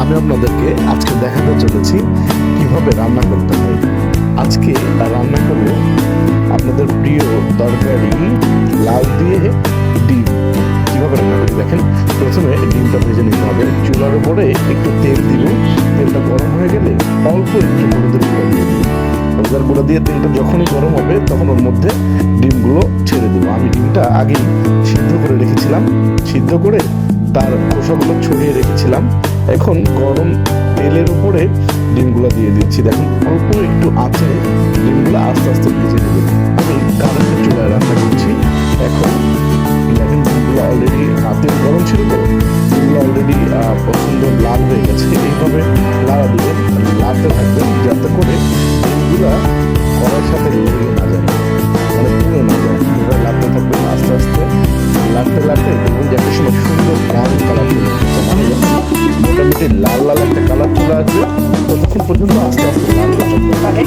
আমি আপনাদেরকে আজকে দেখাতে চলেছি কিভাবে রান্না করতে হয়। আজকে রান্না করব আপনাদের প্রিয় তরকারি লাউ দিয়ে ডিম। কিভাবে রান্না করি দেখেন। প্রথমে ডিমটা ভেজে নিতে হবে। চুলার উপরে একটু তেল দিব। তেলটা গরম হয়ে গেলে অল্প একটু হলুদের গুঁড়া দিয়ে দিব। হলুদের গুঁড়া দিয়ে তেলটা যখনই গরম হবে তখন ওর মধ্যে ডিমগুলো ছেড়ে দেবো। আমি ডিমটা আগেই সিদ্ধ করে রেখেছিলাম। সিদ্ধ করে তার খোসাগুলো ছড়িয়ে রেখেছিলাম। এখন গরম তেলের উপরে ডিমগুলো দিয়ে দিচ্ছি। দেখুন অল্প একটু আঁচে ডিমগুলো আস্তে আস্তে ভেজে দেবেন। আমি কারেন্টের চুলায় রান্না করছি। এখন দেখেন ডিমগুলো অলরেডি তেল গরম ছিল, তো ডিমগুলো অলরেডি পছন্দ লাল হয়ে গেছে। এইভাবে লাড়া দিবেন, লাড়তে থাকবেন যাতে করে ডিমগুলো কড়াইয়ের সাথে লেগে না যায়, মানে পুড়ে না যায়। এবার লাড়তে থাকবেন আস্তে আস্তে। লাড়তে লাড়তে দেখুন যে একটা সময় সুন্দর ব্রাউন কালার চলে এসেছে, মানে মোটামুটি লাল লাল একটা কালার চলে আসবে। ততক্ষণ পর্যন্ত আস্তে আস্তে লাল লাল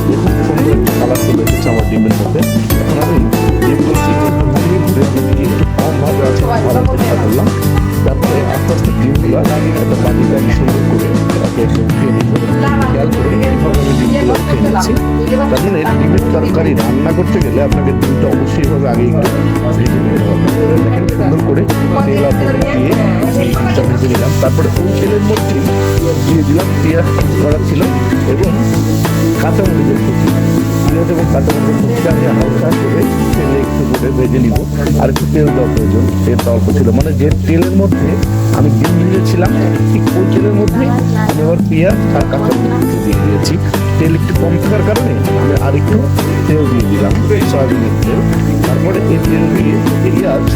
দেখুন সুন্দর একটা কালার চলে এসেছে আমার ডিমের মধ্যে। এখন আমি ডিমগুলো ঘুরিয়ে ঘুরে আপনাকে একটু কম ভাবে আছে ভালো চেষ্টা করলাম। তারপরে আস্তে আস্তে ডিমগুলো একটা বাটিতে আমি সুন্দর করে উঠিয়ে নিব। খেয়াল করে এইভাবে আমি ডিমগুলো উঠিয়ে নিচ্ছি। তার মানে ডিমের তরকারি রান্না করতে গেলে আপনাকে ডিমটা অবশ্যই ভাবে আগে একটু ভেজে নিতে হবে। দেখেন সুন্দর করে তেল আপনাকে দিয়ে ডিমটা ভেজে নিলাম। তারপরে ওই তেলের মধ্যে দিয়ে দিলাম পেঁয়াজ করা ছিল এবং কাঁচামরিচের কুচি। পেঁয়াজ এবং কাঁচামরিচের কুচিটা আমি হালকা করে তেলে একটু করে ভেজে নিব। আর একটু তেল দেওয়া প্রয়োজন, তেলটা অল্প ছিল, মানে যে তেলের মধ্যে আমি ডিম ভেজেছিলাম ঠিক ওই তেলের মধ্যে আমি আবার পেঁয়াজ আর কাঁচামরিচ কুচি দিয়ে দিয়েছি। তেল একটু কম থাকার কারণে আমি আর একটু তেল দিয়ে দিলাম, সয়াবিনের তেল। তারপরে এই তেল দিয়ে পেঁয়াজ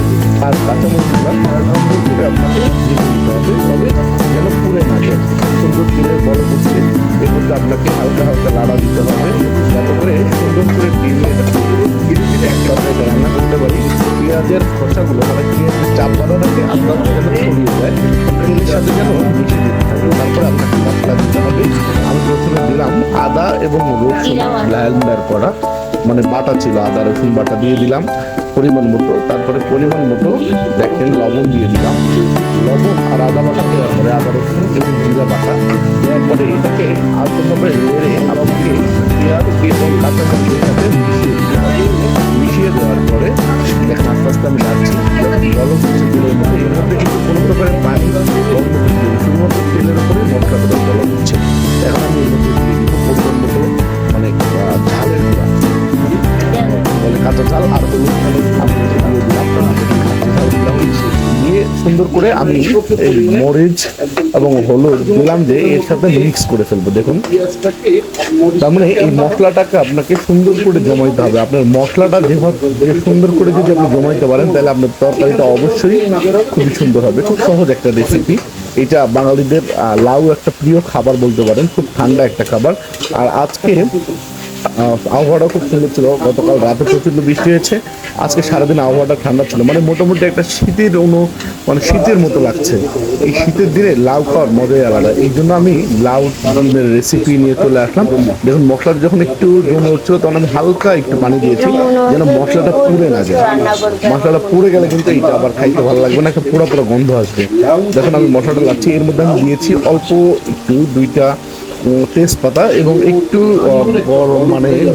আর কাঁচামরিচগুলো সুন্দর করে আপনাকে ভেজে নিতে হবে, তবে যেন পুড়ে না যায়। সুন্দর তেলের বড় করছে এর মধ্যে আপনাকে হালকা হালকা লাড়া দিতে হবে যাতে করে সুন্দর করে ডিমের তরকারিটা রান্না করতে পারি। পেঁয়াজের খোসাগুলো মানে পেঁয়াজের চাপ বাঁধা থাকে আস্তে আস্তে যেন ছড়িয়ে যায়, তেলের সাথে যেন মিশে যেতে থাকে। তারপরে আপনাকে মশলা দিতে হবে। আমি প্রথমে দিলাম আদা এবং রসুন ব্লেন্ডার করা, মানে বাটা ছিল, আদা রসুন বাটা দিয়ে দিলাম পরিমাণ মতো। তারপরে পরিমাণ মতো দেখেন লবণ দিয়ে দিলাম। লবণ আর আদা বাটা দেওয়ার পরে আদা রসুন এবং জিরা বাটা দেওয়ার পরে এটাকে আলতোভাবে নেড়ে আমাকে পেঁয়াজ এবং কাঁচামরিচের সাথে মিশিয়ে দেওয়ার পরে দেখেন আস্তে আস্তে আমি নাড়ছি। বলক হচ্ছে তেলের মধ্যে, এর মধ্যে কিন্তু কোনো প্রকারের পানি গরম হচ্ছে, শুধুমাত্র তেলের উপরে মশলাটা বলক হচ্ছে। এখন আমি এর মধ্যে দিয়ে দিব পরিমাণ মতো মানে ঝালের গুঁড়া, বলে কাঁচা ঝাল আর হলুদ আমি দিয়ে দিলাম। দিয়ে সুন্দর করে আমি এই মরিচ এবং হলুদ দিলাম যে এর সাথে মিক্স করে ফেলবো। দেখুন তার মানে এই মশলাটাকে আপনাকে সুন্দর করে জমাইতে হবে। আপনার মশলাটা যেভাবে সুন্দর করে যদি আপনি জমাইতে পারেন তাহলে আপনার তরকারিটা অবশ্যই খুবই সুন্দর হবে। খুব সহজ একটা রেসিপি এটা। বাঙালিদের লাউ একটা প্রিয় খাবার বলতে পারেন, খুব ঠান্ডা একটা খাবার। আর আজকে আবহাওয়াটা খুব সুন্দর ছিল। গতকাল রাতে প্রচন্ড বৃষ্টি হয়েছে, আজকে সারাদিন আবহাওয়াটা ঠান্ডা ছিল, মানে মোটামুটি একটা শীতের মানে শীতের মতো লাগছে। এই শীতের দিনে লাউ খাওয়ার মজাই আলাদা। এই জন্য আমি লাউ ডিমের রেসিপি নিয়ে চলে আসলাম। দেখুন মশলাটা যখন একটু জমে উঠছিল তখন আমি হালকা একটু পানি দিয়েছি যেন মশলাটা পুড়ে না যায়। মশলাটা পুড়ে গেলে কিন্তু এইটা আবার খাইতে ভালো লাগবে না, একটা পুরো পুরো গন্ধ আসবে। দেখুন আমি মশলাটা লাগছি, এর মধ্যে আমি দিয়েছি অল্প একটু 2টা তেজপাতা এবং একটু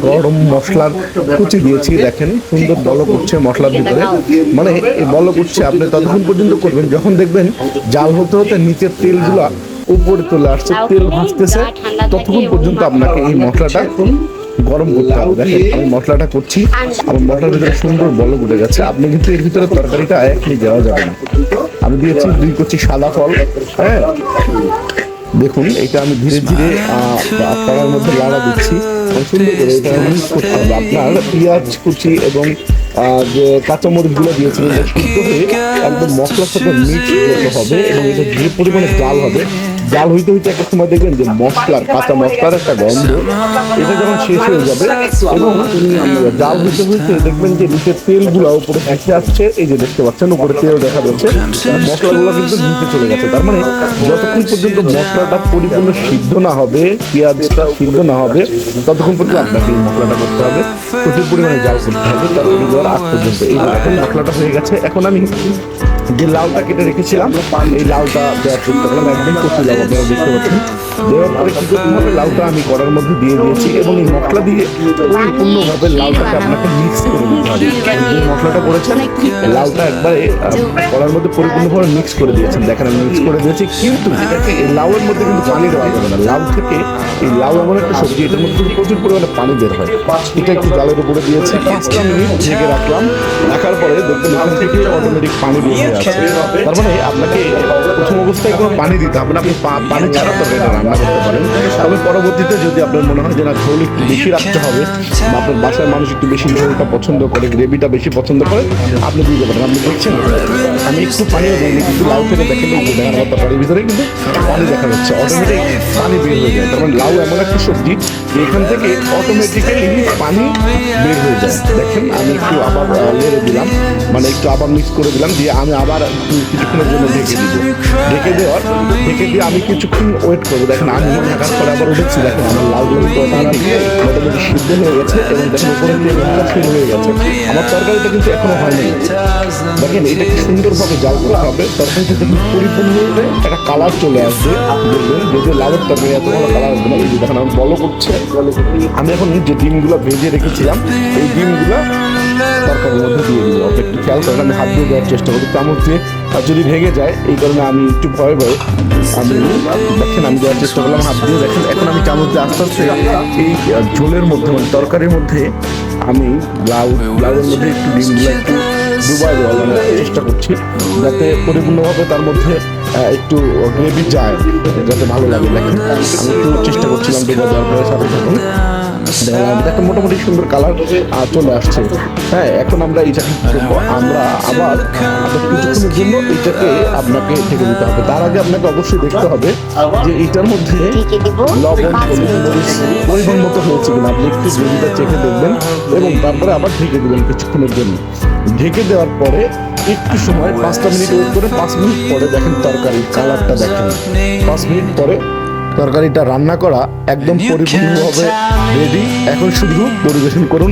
গরম মশলার কুচি দিয়েছি। দেখেন সুন্দর বলক উঠছে মশলার ভিতরে, মানে এই বলক উঠছে। আপনি ততক্ষণ পর্যন্ত করবেন যখন দেখবেন জাল হতে হতে নিচের তেলগুলা উপরে চলে আসছে, তেল ভাসতেছে, ততক্ষণ পর্যন্ত আপনাকে এই মশলাটা গরম করতে হবে। দেখেন আমি মশলাটা করছি, আমার মশলার ভিতরে সুন্দর বলক উঠে গেছে। আপনি কিন্তু এর ভিতরে তরকারিটা এখনই দেওয়া যাবে না। আমি দিয়েছি 2 কচি সাদা ফল। হ্যাঁ দেখুন এটা আমি ধীরে ধীরে কড়াইয়ের মধ্যে লাড়া দিচ্ছি সুন্দর করে। এটা মিক্স করতে হবে। আপনার পেঁয়াজ কুচি এবং যে কাঁচামরিচগুলো দিয়েছিলেন সিদ্ধ হয়ে একদম মশলার সাথে মিক্স করতে হবে এবং এটা যে পরিমাণে জাল হবে, জাল হইতে হইতে একটা সময় দেখবেন যে কাঁচা মশলার একটা গন্ধ এটা যখন শেষ হয়ে যাবে এবং জাল হইতে হইতে দেখবেন যে নিচের তেলগুলো উপরে ভেসে আসছে। এই যে দেখতে পাচ্ছেন উপরে তেল দেখা যাচ্ছে, মশলাগুলো কিন্তু নিচে চলে গেছে। তার মানে যতক্ষণ পর্যন্ত মশলাটা পরিপূর্ণ সিদ্ধ না হবে, পেঁয়াজটা সিদ্ধ না হবে, ততক্ষণ পর্যন্ত আপনাকে এই মশলাটা করতে হবে, প্রচুর পরিমাণে জাল করতে হবে তরকারি দেওয়ার আগ পর্যন্ত। এই এখন মশলাটা হয়ে গেছে। এখন আমি যে লাউটা কেটে রেখেছিলাম এই লাউটা দেওয়ার চেষ্টা করলাম, একদম কচি লাউ আপনারা দেখতে পাচ্ছেন। দেওয়ার পরে কি করতে হবে, লাউটা আমি কড়ার মধ্যে দিয়ে দিয়েছি এবং এই মশলা দিয়ে পরিপূর্ণভাবে লাউটাকে আপনাকে মিক্স করে দিতে হবে। যে মশলাটা করেছেন লাউটা একবারে কড়ার মধ্যে পরিপূর্ণভাবে মিক্স করে দিয়েছেন, দেখেন আমি মিক্স করে দিয়েছি। কিন্তু এই লাউয়ের মধ্যে কিন্তু পানি দেওয়া যাবে না। লাউ থেকে এই লাউ এমন একটা সবজি, এটার মধ্যে কিন্তু প্রচুর পরিমাণে পানি বের হয়। এটা একটু জালের উপরে দিয়েছি, 5টা মিনিট ঢেকে রাখলাম। রাখার পরে দেখবেন এখান থেকে অটোমেটিক পানি বের হয়ে আসছে। তার মানে আপনাকে প্রথম অবস্থায় কোনো পানি দিতে হবে না, আপনি পানি ছাড়া তরকারি রান্না করতে পারেন। তবে পরবর্তীতে যদি আপনার মনে হয় যে না ঝোল একটু বেশি রাখতে হবে, বা আপনার বাসার মানুষ একটু বেশি ঝোলটা পছন্দ করে, গ্রেভিটা বেশি পছন্দ করে, আপনি দিতে পারেন। আপনি দেখছেন আমি একটু পানিও দিইনি, কিন্তু লাউ থেকে দেখেন এই দেখার মতো তরকারির ভিতরে কিন্তু পানি দেখা যাচ্ছে, অটোমেটিক পানি বের হয়ে যায়। তার মানে লাউ এমন একটা সবজি যে এখান থেকে অটোমেটিক্যালি পানি বের হয়ে যায়। দেখেন আমি একটু আবার নেড়ে দিলাম, মানে একটু আবার মিক্স করে দিলাম, দিয়ে আমি আবার কিছুক্ষণের জন্য ঢেকে দিব। ঢেকে দিয়ে আমি কিছুক্ষণ ওয়েট করবো। দেখেন আমি ঢাকার পরে আবার উঠেছি, দেখেন আমার লাউগুলো মোটামুটি সিদ্ধ হয়ে গেছে এবং দেখেন উপরে দিয়ে ফিল হয়ে গেছে। আমার তরকারিটা কিন্তু এখনো হয়নি। দেখেন এটা কি সুন্দরভাবে জাল করা হবে, তরকারিটা দেখুন পরিপূর্ণভাবে একটা কালার চলে আসবে। দেখবেন যদি লাউয়ের তরকারি এত ভালো কালার আসবে না। এই যে দেখেন আমি বলো করছে, আমি এখন যে ডিমগুলো ভেজে রেখেছিলাম এই ডিমগুলো তরকারির মধ্যে দিয়ে দিব। একটু খেয়াল করেন, আমি হাত দিয়ে দেওয়ার চেষ্টা করি, চামচ দিয়ে যদি ভেঙে যায় এই কারণে আমি একটু ভয়ে আমি দেখেন আমি দেওয়ার চেষ্টা করলাম হাত দিয়ে। দেখেন এখন আমি চামচ দিয়ে আস্তে আস্তে এই ঝোলের মধ্যে মানে তরকারির মধ্যে আমি লাউয়ের মধ্যে একটু ডিমগুলো একটু ডুবাই দেওয়ার চেষ্টা করছি, যাতে পরিপূর্ণভাবে তার মধ্যে একটু গ্রেভি যায়, যাতে ভালো লাগে। দেখেন আমি একটু চেষ্টা করছিলাম ডুবা দেওয়ার পরে সাথে সাথে দেখেন মোটামুটি সুন্দর কালার চলে আসছে। হ্যাঁ, এখন আমরা এইটাকে আমরা আবার কিছুক্ষণের জন্য এইটাকে আপনাকে ঢেকে দিতে হবে। তার আগে আপনাকে অবশ্যই দেখতে হবে যে এইটার মধ্যে লবণ পরিমাণ মতো হয়েছে কিনা। আপনি একটু গ্রেভিটা চেখে দেখবেন এবং তারপরে আবার ঢেকে দেবেন কিছুক্ষণের জন্য। ঢেকে দেওয়ার পরে একটু সময় 5টা মিনিট ওয়েট করে 5 মিনিট পরে দেখেন তরকারির কালারটা দেখেন। 5 মিনিট পরে তরকারিটা রান্না করা একদম পরিপূর্ণভাবে রেডি। এখন শুধু পরিবেশন করুন।